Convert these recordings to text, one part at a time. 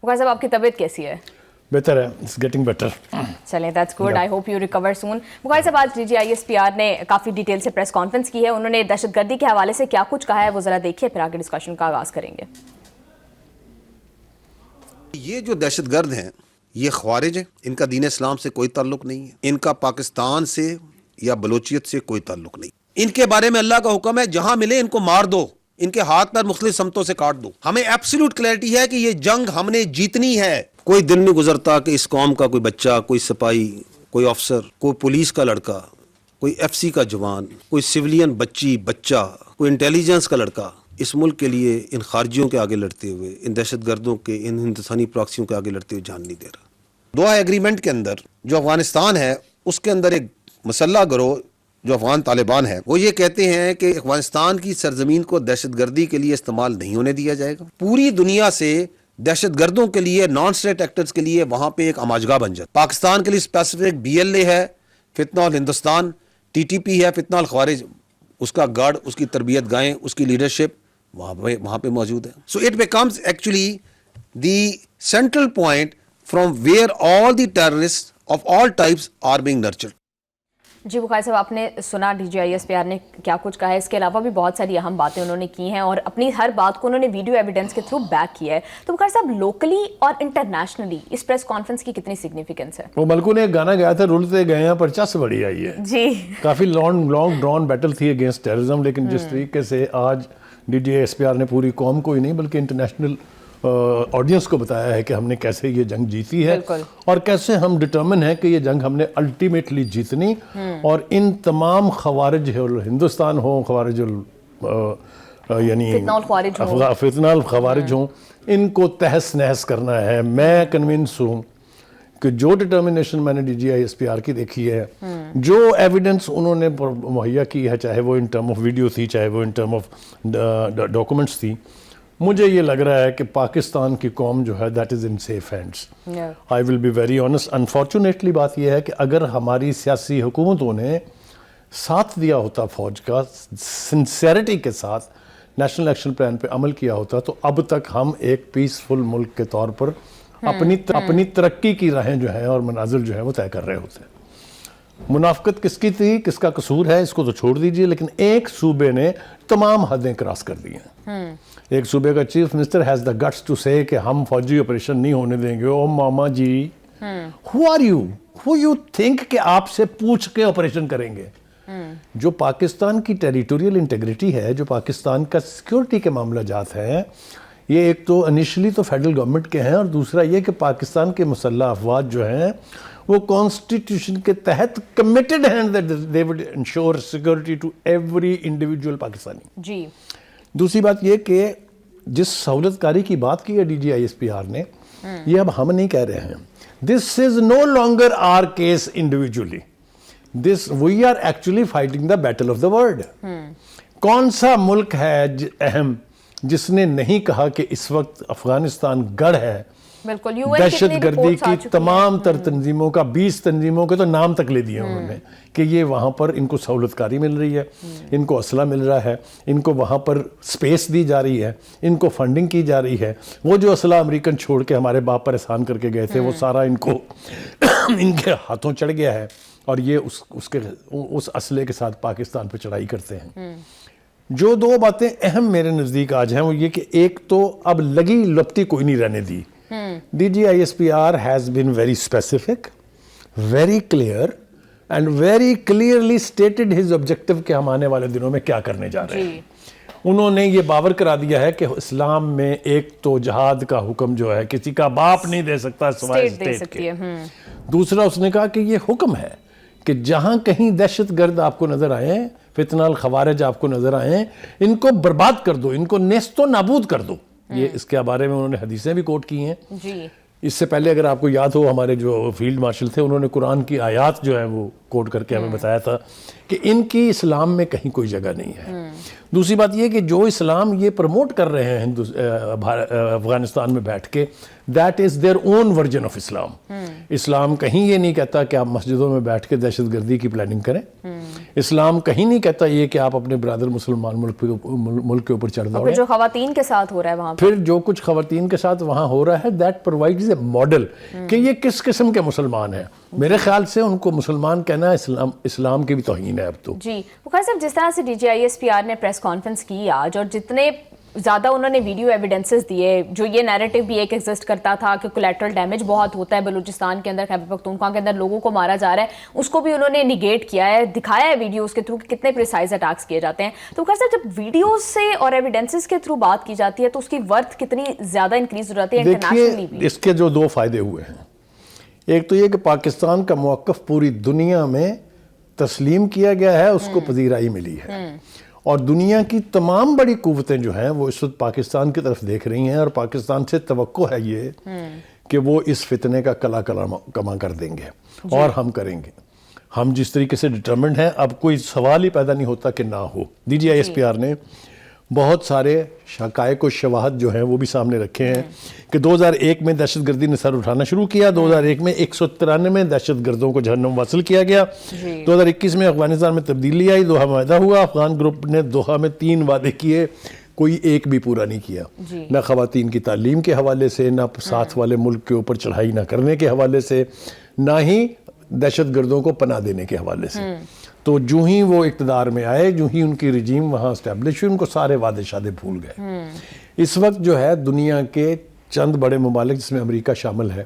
بخاری صاحب آپ کی طبیعت کیسی ہے؟ بہتر ہے, اٹس گیٹنگ بیٹر. چلیں that's good, I hope you recover soon. Bukhari صاحب آج DGISPR نے کافی ڈیٹیل سے پریس کانفرنس کی ہے, انہوں نے دہشت گردی کے حوالے سے کیا کچھ کہا ہے وہ ذرا دیکھیے, پھر آگے ڈسکشن کا آغاز کریں گے. یہ جو دہشت گرد ہیں یہ خوارج ہیں, ان کا دین اسلام سے کوئی تعلق نہیں ہے, ان کا پاکستان سے یا بلوچیت سے کوئی تعلق نہیں. ان کے بارے میں اللہ کا حکم ہے جہاں ملے ان کو مار دو, ان کے ہاتھ پیر مختلف سمتوں سے کاٹ دو. ہمیں ایبسلیوٹ کلیئرٹی ہے کہ یہ جنگ ہم نے جیتنی ہے. کوئی دن نہیں گزرتا کہ اس قوم کا کوئی بچہ, کوئی سپاہی, کوئی افسر, کوئی پولیس کا لڑکا, کوئی FC کا جوان, کوئی سویلین بچہ, کوئی انٹیلیجنس کا لڑکا اس ملک کے لیے ان خارجیوں کے آگے لڑتے ہوئے, ان دہشت گردوں کے, ان ہندوستانی پراکسیوں کے آگے لڑتے ہوئے جان نہیں دے رہا. دوحہ ایگریمنٹ کے اندر جو افغانستان ہے اس کے اندر ایک مسلح گروہ جو افغان طالبان ہے وہ یہ کہتے ہیں کہ افغانستان کی سرزمین کو دہشت گردی کے لیے استعمال نہیں ہونے دیا جائے گا. پوری دنیا سے دہشت گردوں کے لیے, نان اسٹیٹ ایکٹرز کے لیے وہاں پہ ایک آماجگاہ بن جاتا. پاکستان کے لیے اسپیسیفک BLA ہے, فتنہ الہندوستان, TTP ہے, فتنہ الخوارج, اس کا گارڈ, اس کی تربیت گاہیں, اس کی لیڈرشپ وہاں پہ موجود ہے. So it becomes actually the central point from where all the terrorist of all types are being nurtured. جی بخاری صاحب, آپ نے سنا DGISPR نے کیا کچھ کہا ہے, اس کے علاوہ بھی بہت ساری اہم باتیں انہوں نے کی ہیں اور اپنی ہر بات کو انہوں نے ویڈیو ایویڈنس کے تھرو بیک کیا ہے. تو بخاری صاحب لوکلی اور انٹرنیشنلی اس پریس کانفرنس کی کتنی سگنیفیکنس ہے؟ وہ ملکوں نے ایک گانا گایا تھا, رولتے گئے ہیں پر چس بڑی آئی ہے. جی کافی لانگ ڈرون بیٹل تھی اگینسٹ ٹیررزم, لیکن جس طریقے سے آج DGISPR نے پوری قوم کو ہی نہیں بلکہ انٹرنیشنل آڈینس کو بتایا ہے کہ ہم نے کیسے یہ جنگ جیتی ہے اور کیسے ہم ڈٹرمن ہیں کہ یہ جنگ ہم نے الٹیمیٹلی جیتنی, اور ان تمام خوارج ہندوستان ہوں, خوارج یعنی فتنہ الخوارج ہوں, ان کو تہس نہس کرنا ہے. میں کنونس ہوں کہ جو ڈٹرمنیشن میں نے DGISPR کی دیکھی ہے, جو ایویڈنس انہوں نے مہیا کی ہے, چاہے وہ ان ٹرم آف ویڈیو تھی, چاہے وہ ان ٹرم آف ڈاکومنٹس تھی, مجھے یہ لگ رہا ہے کہ پاکستان کی قوم جو ہے that is in safe hands. I will be very honest. Unfortunately بات یہ ہے کہ اگر ہماری سیاسی حکومتوں نے ساتھ دیا ہوتا فوج کا, سنسیئرٹی کے ساتھ نیشنل ایکشن پلان پہ عمل کیا ہوتا, تو اب تک ہم ایک پیسفل ملک کے طور پر اپنی ترقی کی راہیں جو ہیں اور منازل جو ہیں وہ طے کر رہے ہوتے ہیں. منافقت کس کی تھی, کس کا قصور ہے, اس کو تو چھوڑ دیجئے, لیکن ایک صوبے نے تمام حدیں کراس کر دی ہیں. ایک صوبے کا chief minister has the guts to say کہ ہم فوجی آپریشن نہیں ہونے دیں گے. او ماما جی, who are you? Who you think کہ آپ سے پوچھ کے آپریشن کریں گے؟ جو پاکستان کی ٹیریٹوریل انٹیگریٹی ہے, جو پاکستان کا سیکیورٹی کے معاملہ جات ہیں, یہ ایک تو انیشلی تو فیڈرل گورنمنٹ کے ہیں, اور دوسرا یہ کہ پاکستان کے مسلح افواج جو ہیں وہ کانسٹیٹیوشن کے تحت کمیٹڈ ہیں that they would ensure security to every individual Pakistani. جی دوسری بات یہ کہ جس سہولت کاری کی بات کی ہے DGISPR نے, یہ اب ہم نہیں کہہ رہے ہیں. This is no longer our case individually. We are actually fighting the battle of the world. کون سا ملک ہے اہم جس نے نہیں کہا کہ اس وقت افغانستان گڑھ ہے؟ دہشت گردی کی تمام تر تنظیموں کا, 20 تنظیموں کے تو نام تک لے دیے انہوں نے کہ یہ وہاں پر ان کو سہولت کاری مل رہی ہے, ان کو اسلحہ مل رہا ہے, ان کو وہاں پر سپیس دی جا رہی ہے, ان کو فنڈنگ کی جا رہی ہے. وہ جو اسلحہ امریکن چھوڑ کے ہمارے باپ پر احسان کر کے گئے تھے, وہ سارا ان کو ان کے ہاتھوں چڑھ گیا ہے, اور یہ اس اسلحے کے ساتھ پاکستان پہ چڑھائی کرتے ہیں. جو دو باتیں اہم میرے نزدیک آج ہیں وہ یہ کہ ایک تو اب لگی لپتی کوئی نہیں رہنے دی. DGISPR has been very specific, very clear and very clearly stated his objective کہ ہم آنے والے دنوں میں کیا کرنے جا رہے ہیں. انہوں نے یہ باور کرا دیا ہے کہ اسلام میں ایک تو جہاد کا حکم جو ہے کسی کا باپ نہیں دے سکتا سوائے اسٹیٹ کے. دوسرا اس نے کہا کہ یہ حکم ہے کہ جہاں کہیں دہشت گرد آپ کو نظر آئیں, فتنہ الخوارج آپ کو نظر آئیں, ان کو برباد کر دو, ان کو نیست و نابود کر دو. یہ اس کے بارے میں انہوں نے حدیثیں بھی کوٹ کی ہیں. اس سے پہلے اگر آپ کو یاد ہو, ہمارے جو فیلڈ مارشل تھے انہوں نے قرآن کی آیات جو ہیں وہ کوٹ کر کے ہمیں بتایا تھا کہ ان کی اسلام میں کہیں کوئی جگہ نہیں ہے. دوسری بات یہ کہ جو اسلام یہ پروموٹ کر رہے ہیں افغانستان میں بیٹھ کے, that is their own version of Islam. اسلام کہیں یہ نہیں کہتا کہ آپ مسجدوں میں بیٹھ کے دہشت گردی کی پلاننگ کریں. اسلام کہیں نہیں کہتا یہ کہ آپ اپنے برادر مسلمان ملک کے اوپر چڑھ دوڑیں. جو خواتین کے ساتھ ہو رہا ہے وہاں پھر جو کچھ خواتین کے ساتھ وہاں ہو رہا ہے, دیٹ پرووائڈز اے ماڈل کہ یہ کس قسم کے مسلمان ہیں. میرے خیال سے ان کو مسلمان کہنا اسلام کی بھی توہین ہے اب تو. جی بخاری صاحب, جس طرح سے DGISPR نے پریس کانفرنس کی آج, اور جتنے زیادہ انہوں نے ویڈیو ایویڈنسز دیے, جو یہ نیریٹو بھی ایک ایگزسٹ کرتا تھا کہ کولیٹرل ڈیمیج بہت ہوتا ہے بلوچستان کے اندر, خیبر پختونخوا کے اندر لوگوں کو مارا جا رہا ہے, اس کو بھی انہوں نے نگیٹ کیا ہے, دکھایا ہے ویڈیوز کے تھرو کہ کتنے پریسائز اٹیکس کیے جاتے ہیں. تو بخاری صاحب, جب ویڈیوز سے اور ایویڈنسز کے تھرو بات کی جاتی ہے تو اس کی ورتھ کتنی زیادہ انکریز ہو جاتی ہے انٹرنیشنلی بھی؟ اس کے جو دو فائدے ہوئے ہیں, ایک تو یہ کہ پاکستان کا موقف پوری دنیا میں تسلیم کیا گیا ہے, اس کو پذیرائی ملی ہے, اور دنیا کی تمام بڑی قوتیں جو ہیں وہ اس وقت پاکستان کی طرف دیکھ رہی ہیں, اور پاکستان سے توقع ہے یہ کہ وہ اس فتنے کا کلا کما کر دیں گے, اور ہم کریں گے. ہم جس طریقے سے ڈٹرمنڈ ہیں, اب کوئی سوال ہی پیدا نہیں ہوتا کہ نہ ہو. DGISPR نے بہت سارے شقائق و شواہد جو ہیں وہ بھی سامنے رکھے ہیں کہ 2001 میں دہشت گردی نے سر اٹھانا شروع کیا, 2001 میں 193 دہشت گردوں کو جہنم واصل کیا گیا, 2021 میں افغانستان میں تبدیلی آئی, دوحہ معاہدہ ہوا, افغان گروپ نے دوحہ میں 3 وعدے کیے, کوئی ایک بھی پورا نہیں کیا. نہ خواتین کی تعلیم کے حوالے سے, نہ ساتھ والے ملک کے اوپر چڑھائی نہ کرنے کے حوالے سے, نہ ہی دہشت گردوں کو پناہ دینے کے حوالے سے. تو جو ہی وہ اقتدار میں آئے, جو ہی ان کی رجیم وہاں اسٹیبلش ہوئی, ان کو سارے وعدے شادے بھول گئے. اس وقت جو ہے دنیا کے چند بڑے ممالک جس میں امریکہ شامل ہے,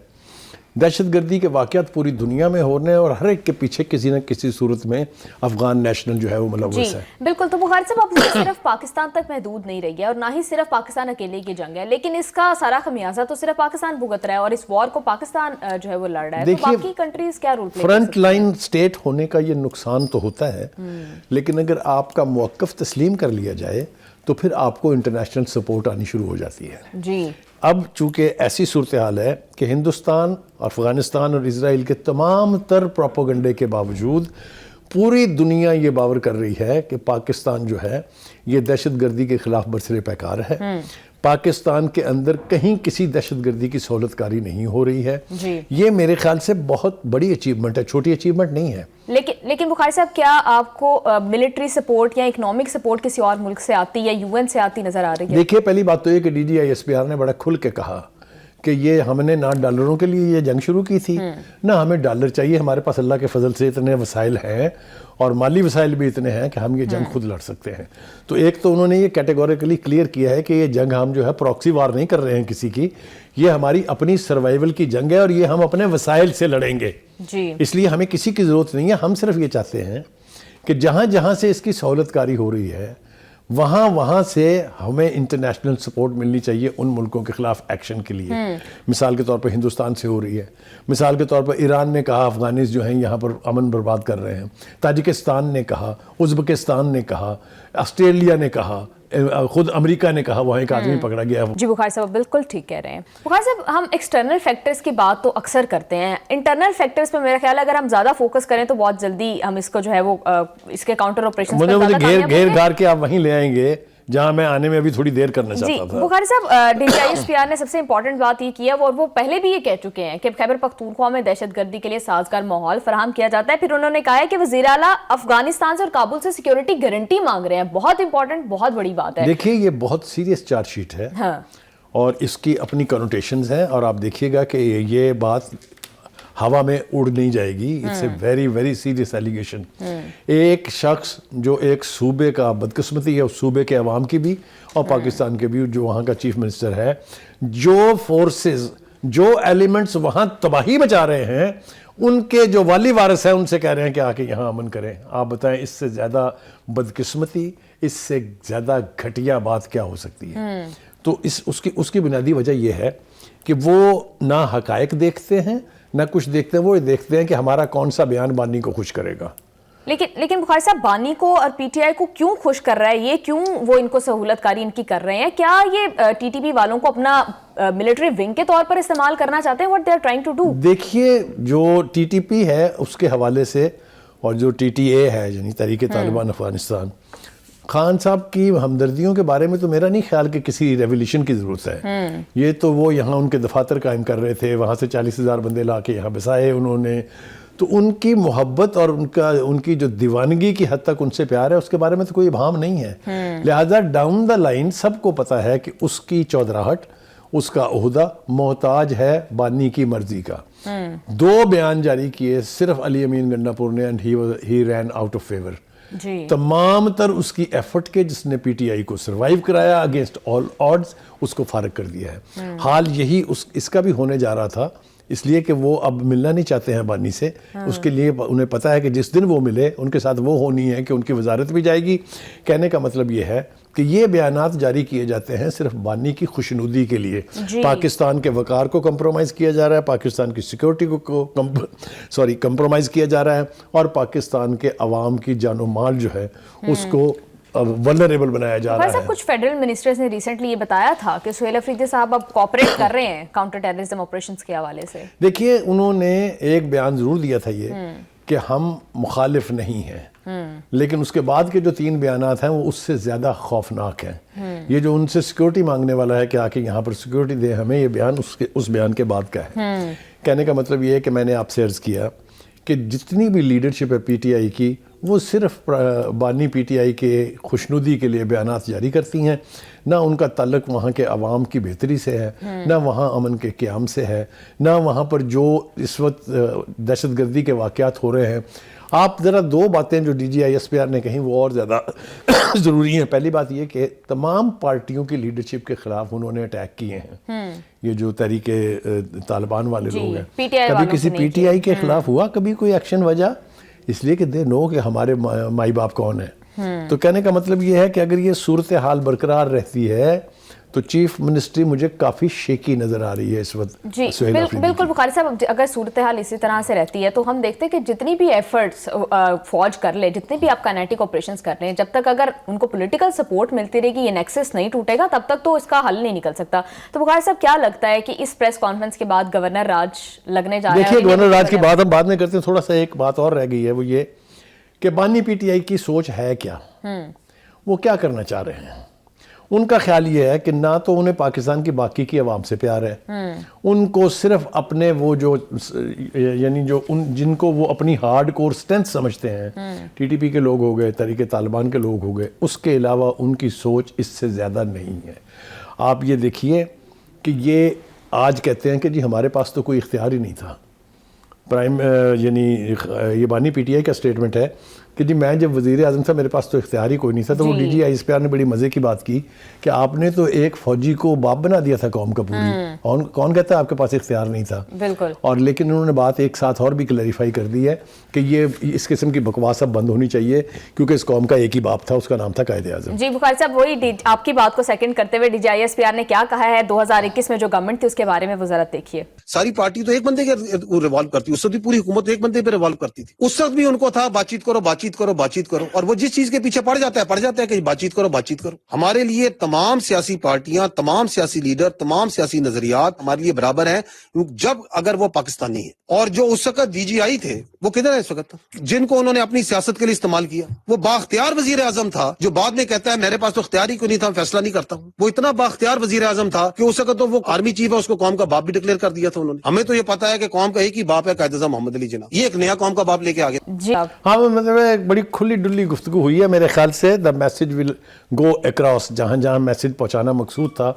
دہشت گردی کے واقعات پوری دنیا میں ہو رہے ہیں, اور ہر ایک کے پیچھے کسی نہ کسی صورت میں افغان نیشنل جو ہے وہ ملوث ہے. بالکل. تو بخاری صاحب, اب یہ صرف پاکستان تک محدود نہیں رہی ہے, اور نہ ہی صرف پاکستان اکیلے کی جنگ ہے, لیکن اس کا سارا خمیازہ تو صرف پاکستان بھگت رہا ہے, اور اس وار کو پاکستان جو ہے وہ لڑ رہا ہے. تو باقی کنٹریز کیا رول پلے کریں؟ فرنٹ لائن سٹیٹ ہونے کا یہ نقصان تو ہوتا ہے, لیکن اگر آپ کا موقف تسلیم کر لیا جائے تو پھر آپ کو انٹرنیشنل سپورٹ آنی شروع ہو جاتی ہے. جی اب چونکہ ایسی صورتحال ہے کہ ہندوستان, افغانستان اور اسرائیل کے تمام تر پروپیگنڈے کے باوجود پوری دنیا یہ باور کر رہی ہے کہ پاکستان جو ہے یہ دہشت گردی کے خلاف برسر پیکار ہے. پاکستان کے اندر کہیں کسی دہشت گردی کی سہولت کاری نہیں ہو رہی ہے. یہ میرے خیال سے بہت بڑی اچیومنٹ ہے, چھوٹی اچیومنٹ نہیں ہے. لیکن بخاری صاحب, کیا آپ کو ملٹری سپورٹ یا اکنامک سپورٹ کسی اور ملک سے آتی یا UN سے آتی نظر آ رہی ہے؟ دیکھیے, پہلی بات تو یہ کہ DGISPR نے بڑا کھل کے کہا کہ یہ ہم نے نہ ڈالروں کے لیے یہ جنگ شروع کی تھی, نہ ہمیں ڈالر چاہیے. ہمارے پاس اللہ کے فضل سے اتنے وسائل ہیں, اور مالی وسائل بھی اتنے ہیں کہ ہم یہ جنگ خود لڑ سکتے ہیں. تو ایک تو انہوں نے یہ کیٹیگوریکلی کلیئر کیا ہے کہ یہ جنگ ہم جو ہے پراکسی وار نہیں کر رہے ہیں کسی کی, یہ ہماری اپنی سروائیول کی جنگ ہے, اور یہ ہم اپنے وسائل سے لڑیں گے. اس لیے ہمیں کسی کی ضرورت نہیں ہے. ہم صرف یہ چاہتے ہیں کہ جہاں جہاں سے اس کی سہولت کاری ہو رہی ہے وہاں سے ہمیں انٹرنیشنل سپورٹ ملنی چاہیے ان ملکوں کے خلاف ایکشن کے لیے. مثال کے طور پر ہندوستان سے ہو رہی ہے, مثال کے طور پر ایران نے کہا افغانیز جو ہیں یہاں پر امن برباد کر رہے ہیں, تاجکستان نے کہا, ازبکستان نے کہا, آسٹریلیا نے کہا, خود امریکہ نے کہا وہاں ایک آدمی پکڑا گیا. جی بخاری صاحب بالکل ٹھیک کہہ رہے ہیں. بخاری صاحب, ہم ایکسٹرنل فیکٹرز کی بات تو اکثر کرتے ہیں, انٹرنل فیکٹرز پہ میرا خیال ہے اگر ہم زیادہ فوکس کریں تو بہت جلدی ہم اس کو جو ہے وہ اس کے کاؤنٹر آپریشنز پر زیادہ کامیاب ہوتے ہیں. گھیر گھار کے آپ وہیں لے آئیں گے جہاں میں آنے میں ابھی تھوڑی دیر کرنا چاہتا تھا. بخاری صاحب, DGISPR نے سب سے امپورٹنٹ بات یہ کی ہے, اور وہ پہلے بھی یہ کہہ چکے ہیں کہ خیبر پختونخوا میں دہشت گردی کے لیے سازگار ماحول فراہم کیا جاتا ہے. پھر انہوں نے کہا ہے کہ وزیر اعلیٰ افغانستان سے اور کابل سے سیکیورٹی گارنٹی مانگ رہے ہیں. بہت امپورٹنٹ, بہت بڑی بات ہے. دیکھیے, یہ بہت سیریس چارج شیٹ ہے, اور اس کی اپنی کنوٹیشنز ہیں, اور آپ دیکھیے گا کہ یہ بات ہوا میں اڑ نہیں جائے گی. It's a very very serious allegation. ایک شخص جو ایک صوبے کا بدقسمتی ہے, اس صوبے کے عوام کی بھی اور پاکستان کے بھی, جو وہاں کا چیف منسٹر ہے, جو فورسز, جو ایلیمنٹس وہاں تباہی مچا رہے ہیں, ان کے جو والی وارث ہیں ان سے کہہ رہے ہیں کہ آ کے یہاں امن کریں. آپ بتائیں اس سے زیادہ بدقسمتی, اس سے زیادہ گھٹیا بات کیا ہو سکتی ہے؟ تو اس کی بنیادی وجہ یہ ہے کہ وہ نہ حقائق دیکھتے ہیں نہ کچھ دیکھتے ہیں, وہ دیکھتے ہیں کہ ہمارا کون سا بیان بانی کو خوش کرے گا. لیکن بخاری صاحب, بانی کو اور PTI کو کیوں خوش کر رہا ہے یہ, کیوں وہ ان کو سہولت کاری ان کی کر رہے ہیں؟ کیا یہ TTP والوں کو اپنا ملٹری ونگ کے طور پر استعمال کرنا چاہتے ہیں؟ what they are trying to do. دیکھیے, جو TTP ہے اس کے حوالے سے اور جو TTA ہے یعنی تحریک طالبان افغانستان، خان صاحب کی ہمدردیوں کے بارے میں تو میرا نہیں خیال کہ کسی ریولیوشن کی ضرورت ہے. یہ تو وہ یہاں ان کے دفاتر قائم کر رہے تھے، وہاں سے 40,000 بندے لا کے یہاں بسائے انہوں نے، تو ان کی محبت اور ان کی جو دیوانگی کی حد تک ان سے پیار ہے اس کے بارے میں تو کوئی ابہام نہیں ہے. لہٰذا ڈاؤن دا لائن سب کو پتہ ہے کہ اس کی چودراہٹ، اس کا عہدہ محتاج ہے بانی کی مرضی کا. 2 بیان جاری کیے صرف علی امین گنڈا پور نے، and he ran out of favour. تمام تر اس کی ایفرٹ کے جس نے PTI کو سروائیو کرایا اگینسٹ آل آڈز، اس کو فارغ کر دیا ہے. حال یہی اس کا بھی ہونے جا رہا تھا، اس لیے کہ وہ اب ملنا نہیں چاہتے ہیں بانی سے. اس کے لیے انہیں پتہ ہے کہ جس دن وہ ملے ان کے ساتھ وہ ہونی ہے کہ ان کی وزارت بھی جائے گی. کہنے کا مطلب یہ ہے کہ یہ بیانات جاری کیے جاتے ہیں صرف بانی کی خوشنودی کے لیے. پاکستان کے وقار کو کمپرومائز کیا جا رہا ہے، پاکستان کی سیکورٹی کو کمپرومائز کیا جا رہا ہے، اور پاکستان کے عوام کی جان و مال جو ہے اس کو ولنریبل بنایا جا رہا ہے. کچھ فیڈرل منسٹرز نے ریسنٹلی یہ بتایا تھا کہ سہیل افریدی صاحب اب کوآپریٹ کر رہے ہیں کاؤنٹر ٹیررزم آپریشنز کے حوالے سے. دیکھیے انہوں نے ایک بیان ضرور دیا تھا یہ کہ ہم مخالف نہیں ہیں، لیکن اس کے بعد کے جو 3 بیانات ہیں وہ اس سے زیادہ خوفناک ہیں. یہ جو ان سے سیکورٹی مانگنے والا ہے کہ آ کے یہاں پر سیکورٹی دے ہمیں، یہ بیان اس بیان کے بعد کا ہے. کہنے کا مطلب یہ ہے کہ میں نے آپ سے عرض کیا کہ جتنی بھی لیڈرشپ ہے PTI کی وہ صرف بانی PTI کے خوشنودی کے لیے بیانات جاری کرتی ہیں. نہ ان کا تعلق وہاں کے عوام کی بہتری سے ہے، نہ وہاں امن کے قیام سے ہے، نہ وہاں پر جو اس وقت دہشت گردی کے واقعات ہو رہے ہیں. آپ ذرا 2 باتیں جو DGI SPR نے کہیں وہ اور زیادہ ضروری ہیں. پہلی بات یہ کہ تمام پارٹیوں کی لیڈرشپ کے خلاف انہوں نے اٹیک کیے ہیں. یہ جو تحریک طالبان والے لوگ ہیں، کبھی کسی PTI کے خلاف ہوا کبھی کوئی ایکشن؟ وجہ اس لیے کہ دے نو کہ ہمارے مائی باپ کون ہیں. تو کہنے کا مطلب یہ ہے کہ اگر یہ صورتحال برقرار رہتی ہے تو چیف منسٹری مجھے کافی شیکی نظر آ رہی ہے اس وقت. جی بالکل بخاری صاحب، اگر صورتحال اسی طرح سے رہتی ہے تو ہم دیکھتے ہیں کہ جتنی بھی ایفرٹس فوج کر لے، جتنے بھی آپ کائنیٹک آپریشنز کر رہے ہیں، جب تک اگر ان کو پولیٹیکل سپورٹ ملتی رہے گی، یہ نیکسس نہیں ٹوٹے گا، تب تک تو اس کا حل نہیں نکل سکتا. تو بخاری صاحب کیا لگتا ہے کہ اس پریس کانفرنس کے بعد گورنر راج لگنے جا رہا ہے؟ دیکھیے گورنر راج کی بات ہم بعد میں کرتے ہیں، تھوڑا سا ایک بات اور رہ گئی ہے، وہ یہ کہ بانی PTI کی سوچ ہے کیا، وہ کیا کرنا چاہ رہے ہیں. ان کا خیال یہ ہے کہ نہ تو انہیں پاکستان کی باقی کی عوام سے پیار ہے، ان کو صرف اپنے وہ جو یعنی جو جن کو وہ اپنی ہارڈ کور اسٹرینتھ سمجھتے ہیں، TTP کے لوگ ہو گئے، تحریک طالبان کے لوگ ہو گئے، اس کے علاوہ ان کی سوچ اس سے زیادہ نہیں ہے. آپ یہ دیکھیے کہ یہ آج کہتے ہیں کہ جی ہمارے پاس تو کوئی اختیار ہی نہیں تھا. یعنی یہ بانی PTI کا سٹیٹمنٹ ہے کہ جی میں جب وزیر اعظم تھا میرے پاس تو اختیار ہی کوئی نہیں تھا. تو وہ DGI SPR نے بڑی مزے کی بات کی کہ آپ نے تو ایک فوجی کو باپ بنا دیا تھا قوم کا پوری. کون کہتا ہے آپ کے پاس اختیار نہیں تھا؟ بالکل. اور لیکن انہوں نے بات ایک ساتھ اور بھی کلیریفائی کر دی ہے کہ یہ اس قسم کی بکواس اب بند ہونی چاہیے، کیونکہ اس قوم کا ایک ہی باپ تھا، اس کا نام تھا قائد اعظم. جی بخاری صاحب، وہی آپ کی بات کو سیکنڈ کرتے ہوئے DGI SPR نے کیا کہا ہے 2021 میں جو گورنمنٹ تھی اس کے بارے میں، وہ ذرا دیکھیے. ساری پارٹی تو ایک بندے کے ریوالو کرتی، اس وقت بھی پوری حکومت ایک بندے پہ ریوالو کرتی تھی. اس وقت بھی ان کو تھا بات چیت کرو بات چیت کرو بات چیت کرو، اور وہ جس چیز کے پیچھے پڑ جاتا ہے کہ بات چیت کرو بات چیت کرو. ہمارے لیے تمام سیاسی پارٹیاں، تمام سیاسی لیڈر، تمام سیاسی نظریات ہمارے لیے برابر ہیں جب اگر وہ پاکستانی ہیں. اور جو اس وقت DGI تھے وہ کدھر ہے اس وقت؟ جن کو انہوں نے اپنی سیاست کے لیے استعمال کیا. وہ بااختیار وزیر اعظم تھا جو بعد میں کہتا ہے میرے پاس تو اختیار ہی کوئی نہیں تھا، فیصلہ نہیں کرتا ہوں. وہ اتنا بااختیار وزیر اعظم تھا کہ اس وقت تو وہ آرمی چیف ہے، اس کو قوم کا باپ بھی ڈکلیئر کر دیا تھا انہوں نے. ہمیں تو یہ پتا ہے کہ قوم کا ایک ہی باپ ہے، قائد اعظم محمد علی جناح. یہ ایک نیا قوم کا باپ لے کے آ گیا. جی ہاں مطلب ایک بڑی کھلی ڈلی گفتگو ہوئی ہے میرے خیال سے. The message will go across, جہاں جہاں میسج پہنچانا مقصود تھا.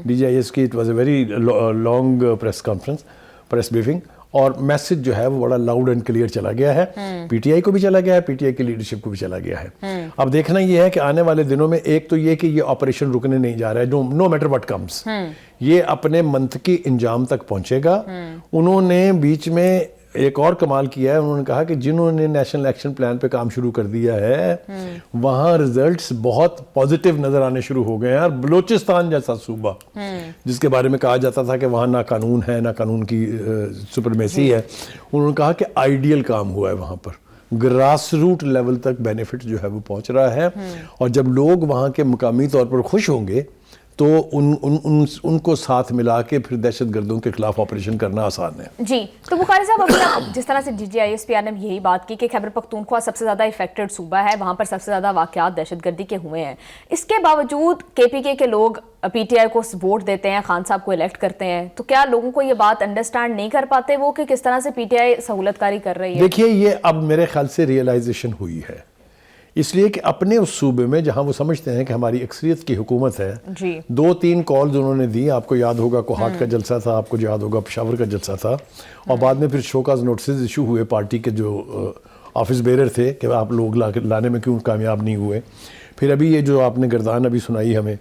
DGIS کی it was a very long press conference, press briefing, اور میسج جو ہے وہ بڑا لاؤڈ اینڈ کلیئر چلا گیا ہے. PTI کو بھی چلا گیا ہے، PTI کی لیڈرشپ کو بھی چلا گیا ہے. اب دیکھنا یہ ہے کہ آنے والے دنوں میں ایک تو یہ کہ یہ آپریشن رکنے نہیں جا رہا ہے، نو میٹر وٹ کمز، یہ اپنے منطقی انجام تک پہنچے گا. انہوں نے بیچ میں ایک اور کمال کیا ہے، انہوں نے کہا کہ جنہوں نے نیشنل ایکشن پلان پہ کام شروع کر دیا ہے وہاں ریزلٹس بہت پازیٹیو نظر آنے شروع ہو گئے ہیں. اور بلوچستان جیسا صوبہ جس کے بارے میں کہا جاتا تھا کہ وہاں نہ قانون ہے، نہ قانون کی سپرمیسی ہے، انہوں نے کہا کہ آئیڈیل کام ہوا ہے وہاں پر. گراس روٹ لیول تک بینیفٹ جو ہے وہ پہنچ رہا ہے. اور جب لوگ وہاں کے مقامی طور پر خوش ہوں گے تو ان کو ساتھ ملا کے پھر دہشت گردوں کے خلاف آپریشن کرنا آسان ہے. جی تو بخاری صاحب ابھی جس طرح سے DGISPR نے یہی بات کی کہ خیبر پختونخوا سب سے زیادہ افیکٹڈ صوبہ ہے, وہاں پر سب سے زیادہ واقعات دہشت گردی کے ہوئے ہیں, اس کے باوجود KPK کے لوگ PTI کو ووٹ دیتے ہیں, خان صاحب کو الیکٹ کرتے ہیں, تو کیا لوگوں کو یہ بات انڈرسٹینڈ نہیں کر پاتے وہ کہ کس طرح سے PTI سہولت کاری کر رہی ہے؟ دیکھیے یہ اب میرے خیال سے ریئلائزیشن ہوئی ہے, اس لیے کہ اپنے اس صوبے میں جہاں وہ سمجھتے ہیں کہ ہماری اکثریت کی حکومت ہے, 2-3 کالز انہوں نے دی, آپ کو یاد ہوگا کوہاٹ کا جلسہ تھا, آپ کو یاد ہوگا پشاور کا جلسہ تھا, اور بعد میں پھر شوکاز نوٹسز ایشو ہوئے پارٹی کے جو آفس بیرر تھے کہ آپ لوگ لانے میں کیوں کامیاب نہیں ہوئے. پھر ابھی یہ جو آپ نے گردان ابھی سنائی ہمیں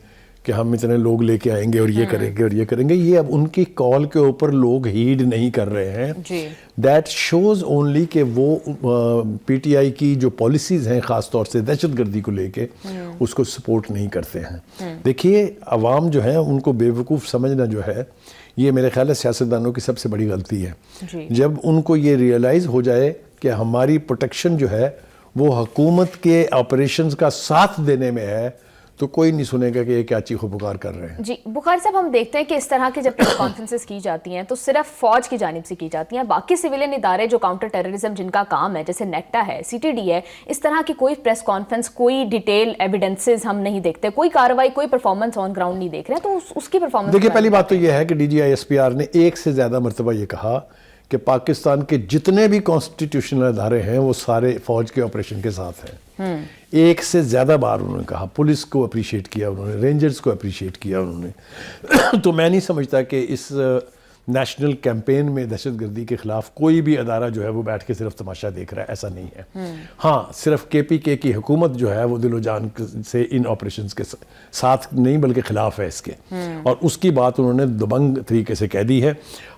کہ ہم اتنے لوگ لے کے آئیں گے اور یہ کریں گے اور یہ کریں گے, یہ اب ان کی کال کے اوپر لوگ ہیڈ نہیں کر رہے ہیں. دیٹ شوز اونلی کہ وہ PTI کی جو پالیسیز ہیں خاص طور سے دہشت گردی کو لے کے اس کو سپورٹ نہیں کرتے ہیں. دیکھیے عوام جو ہیں ان کو بے وقوف سمجھنا جو ہے یہ میرے خیال ہے سیاستدانوں کی سب سے بڑی غلطی ہے. جب ان کو یہ ریئلائز ہو جائے کہ ہماری پروٹیکشن جو ہے وہ حکومت کے آپریشنز کا ساتھ دینے میں ہے تو کوئی نہیں سنے گا کہ یہ کیا چیخ و پکار کر رہے ہیں. جی بخاری صاحب ہم دیکھتے ہیں کہ اس طرح کی جب پریس کانفرنسز کی جاتی ہیں تو صرف فوج کی جانب سے کی جاتی ہیں, باقی سویلین ادارے جو کاؤنٹر ٹیررزم جن کا کام ہے جیسے نیکٹا ہے, CTD ہے, اس طرح کی کوئی پریس کانفرنس, کوئی ڈیٹیل ایویڈنسز ہم نہیں دیکھتے, کوئی کارروائی, کوئی پرفارمنس آن گراؤنڈ نہیں دیکھ رہے ہیں. تو اس کی پرفارمنس دیکھیے پہلی بات تو یہ ہے کہ DGISPR نے 1 سے زیادہ مرتبہ یہ کہا کہ پاکستان کے جتنے بھی کانسٹیٹیوشنل ادارے ہیں وہ سارے فوج کے آپریشن کے ساتھ ہیں. 1 سے زیادہ بار انہوں نے کہا, پولیس کو اپریشیٹ کیا انہوں نے, رینجرز کو اپریشیٹ کیا انہوں نے. تو میں نہیں سمجھتا کہ اس نیشنل کیمپین میں دہشت گردی کے خلاف کوئی بھی ادارہ جو ہے وہ بیٹھ کے صرف تماشا دیکھ رہا ہے, ایسا نہیں ہے. ہاں صرف KPK کی حکومت جو ہے وہ دل و جان سے ان آپریشنز کے ساتھ نہیں بلکہ خلاف ہے اس کے, اور اس کی بات انہوں نے دبنگ طریقے سے کہہ دی ہے.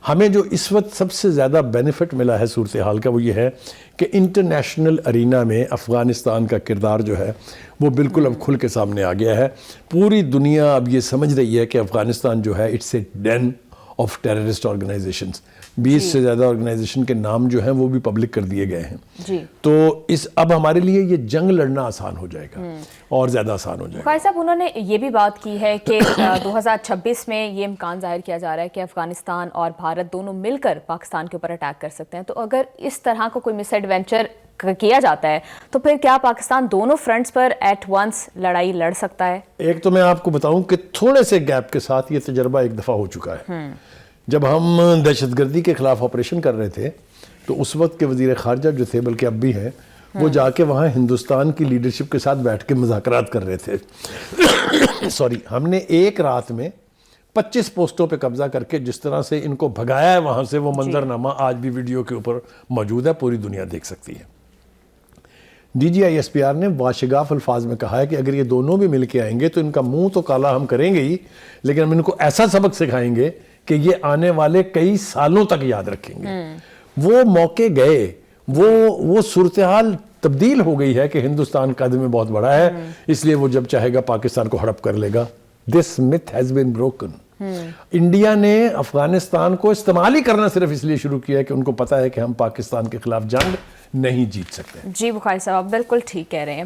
ہمیں جو اس وقت سب سے زیادہ بینیفٹ ملا ہے صورتحال کا وہ یہ ہے کہ انٹرنیشنل ارینا میں افغانستان کا کردار جو ہے وہ بالکل اب کھل کے سامنے آ گیا ہے. پوری دنیا اب یہ سمجھ رہی ہے کہ افغانستان جو ہے it's a den of terrorist organisations. 20 سے زیادہ آرگنائزیشن کے نام جو ہیں وہ بھی پبلک کر دیے گئے ہیں. تو اب ہمارے لیے یہ جنگ لڑنا آسان ہو جائے گا اور زیادہ آسان ہو جائے گا. بخاری صاحب انہوں نے یہ بھی بات کی ہے کہ 2026 میں یہ امکان ظاہر کیا جا رہا ہے کہ افغانستان اور بھارت دونوں مل کر پاکستان کے اوپر اٹیک کر سکتے ہیں. تو اگر اس طرح کا کوئی مس ایڈوینچر کیا جاتا ہے تو پھر کیا پاکستان دونوں فرنٹس پر ایٹ ونس لڑائی لڑ سکتا ہے؟ ایک تو میں آپ کو بتاؤں کہ تھوڑے سے گیپ کے ساتھ یہ تجربہ ایک دفعہ ہو چکا ہے. جب ہم دہشت گردی کے خلاف آپریشن کر رہے تھے تو اس وقت کے وزیر خارجہ جو تھے, بلکہ اب بھی ہیں, وہ جا کے وہاں ہندوستان کی لیڈرشپ کے ساتھ بیٹھ کے مذاکرات کر رہے تھے. سوری, ہم نے ایک رات میں 25 پوسٹوں پہ قبضہ کر کے جس طرح سے ان کو بھگایا ہے وہاں سے, وہ منظرنامہ آج بھی ویڈیو کے اوپر موجود ہے, پوری دنیا دیکھ سکتی ہے. DGISPR نے واشگاف الفاظ میں کہا ہے کہ اگر یہ دونوں بھی مل کے آئیں گے تو ان کا منہ تو کالا ہم کریں گے ہی, لیکن ہم ان کو ایسا سبق سکھائیں گے کہ یہ آنے والے کئی سالوں تک یاد رکھیں گے. وہ موقع گئے, وہ صورتحال تبدیل ہو گئی ہے کہ ہندوستان قد میں بہت بڑا ہے, اس لیے وہ جب چاہے گا پاکستان کو ہڑپ کر لے گا. دس myth has been broken. India نے افغانستان کو استعمال ہی کرنا صرف اس لیے شروع کیا ہے کہ ان کو پتا ہے کہ ہم پاکستان کے خلاف جنگ نہیں جیت سکتے. جی بخاری صاحب آپ بالکل ٹھیک کہہ رہے ہیں.